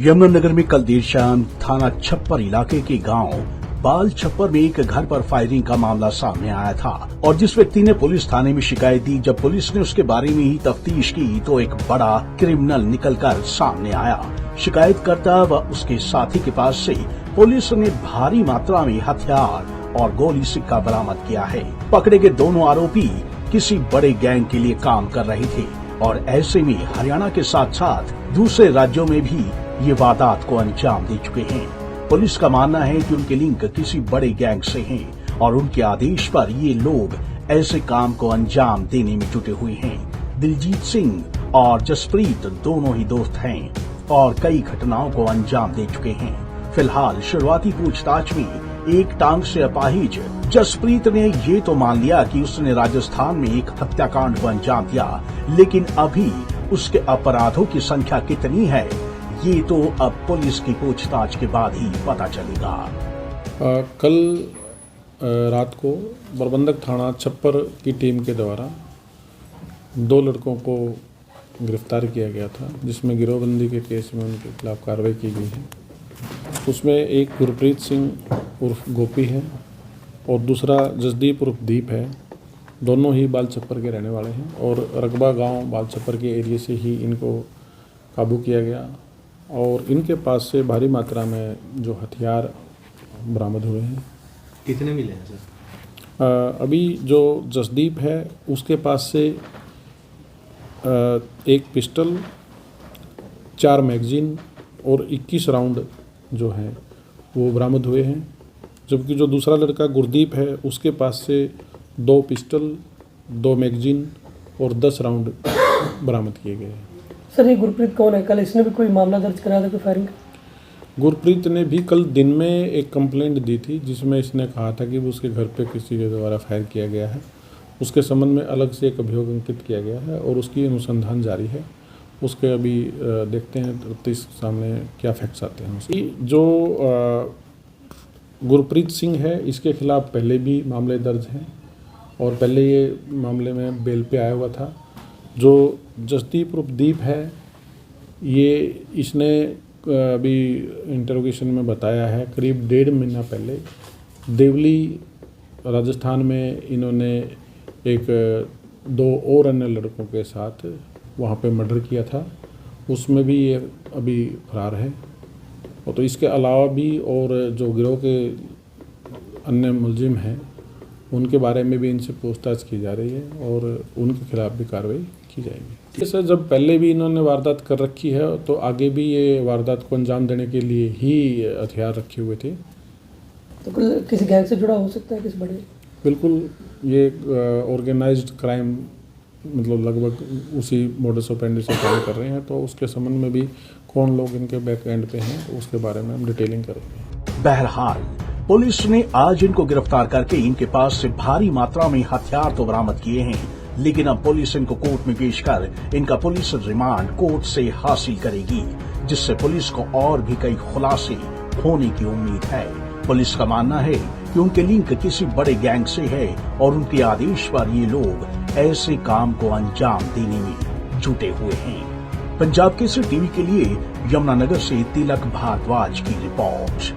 यमुनानगर में कल देर शाम थाना छप्पर इलाके के गांव बाल छप्पर में एक घर पर फायरिंग का मामला सामने आया था और जिस व्यक्ति ने पुलिस थाने में शिकायत दी, जब पुलिस ने उसके बारे में ही तफ्तीश की तो एक बड़ा क्रिमिनल निकलकर सामने आया। शिकायतकर्ता व उसके साथी के पास से पुलिस ने भारी मात्रा में हथियार और गोली सिक्का बरामद किया है। पकड़े गए दोनों आरोपी किसी बड़े गैंग के लिए काम कर रहे थे और ऐसे में हरियाणा के साथ साथ दूसरे राज्यों में भी ये वारदात को अंजाम दे चुके हैं। पुलिस का मानना है कि उनके लिंक किसी बड़े गैंग से हैं और उनके आदेश पर ये लोग ऐसे काम को अंजाम देने में जुटे हुए हैं। दिलजीत सिंह और जसप्रीत दोनों ही दोस्त हैं और कई घटनाओं को अंजाम दे चुके हैं। फिलहाल शुरुआती पूछताछ में एक टांग से अपाहिज जसप्रीत ने ये तो मान लिया कि उसने राजस्थान में एक हत्याकांड को अंजाम दिया, लेकिन अभी उसके अपराधों की संख्या कितनी है ये तो अब पुलिस की पूछताछ के बाद ही पता चलेगा। कल रात को प्रबंधक थाना छप्पर की टीम के द्वारा 2 लड़कों को गिरफ्तार किया गया था, जिसमें गिरोहबंदी के केस में उनके खिलाफ कार्रवाई की गई है। उसमें एक गुरप्रीत सिंह उर्फ गोपी है और दूसरा जसदीप उर्फ दीप है। दोनों ही बाल छप्पर के रहने वाले हैं और रकबा गांव बाल छप्पर के एरिया से ही इनको काबू किया गया और इनके पास से भारी मात्रा में जो हथियार बरामद हुए हैं। कितने मिले हैं सर? अभी जो जसदीप है उसके पास से एक पिस्टल, 4 मैगजीन और 21 राउंड जो है वो बरामद हुए हैं, जबकि जो दूसरा लड़का गुरदीप है उसके पास से 2 पिस्टल, 2 मैगजीन और 10 राउंड बरामद किए गए हैं। सर, ये गुरप्रीत कौन है? कल इसने भी कोई मामला दर्ज कराया था कोई फायरिंग? गुरप्रीत ने भी कल दिन में एक कंप्लेंट दी थी, जिसमें इसने कहा था कि वो उसके घर पे किसी के द्वारा फायर किया गया है। उसके संबंध में अलग से एक अभियोग अंकित किया गया है और उसकी अनुसंधान जारी है। उसके अभी देखते हैं तफ्तीश सामने क्या फैक्ट्स आते हैं। उसकी जो गुरप्रीत सिंह है इसके खिलाफ पहले भी मामले दर्ज हैं और पहले ये मामले में बेल पे आया हुआ था। जो जसदीप उर्फ दीप है ये इसने अभी इंटरोगेशन में बताया है करीब 1.5 महीना पहले देवली राजस्थान में इन्होंने एक 2 और अन्य लड़कों के साथ वहाँ पे मर्डर किया था, उसमें भी ये अभी फरार है। और तो इसके अलावा भी और जो गिरोह के अन्य मुलजिम हैं उनके बारे में भी इनसे पूछताछ की जा रही है और उनके खिलाफ भी कार्रवाई की जाएगी। सर, जब पहले भी इन्होंने वारदात कर रखी है तो आगे भी ये वारदात को अंजाम देने के लिए ही हथियार रखे हुए थे। तो किसी गैंग से जुड़ा हो सकता है, किसी बड़े? बिल्कुल, ये ऑर्गेनाइज्ड क्राइम मतलब लगभग उसी मोडस ऑपरेंडी से काम कर रहे हैं, तो उसके संबंध में भी कौन लोग इनके बैक एंड पे हैं तो उसके बारे में हम डिटेलिंग करेंगे। बहरहाल पुलिस ने आज इनको गिरफ्तार करके इनके पास से भारी मात्रा में हथियार तो बरामद किए हैं, लेकिन अब पुलिस इनको कोर्ट में पेश कर इनका पुलिस रिमांड कोर्ट से हासिल करेगी, जिससे पुलिस को और भी कई खुलासे होने की उम्मीद है। पुलिस का मानना है कि उनके लिंक किसी बड़े गैंग से है और उनके आदेश पर ये लोग ऐसे काम को अंजाम देने में जुटे हुए हैं। पंजाब केसरी टीवी के लिए यमुनानगर से तिलक भारद्वाज की रिपोर्ट।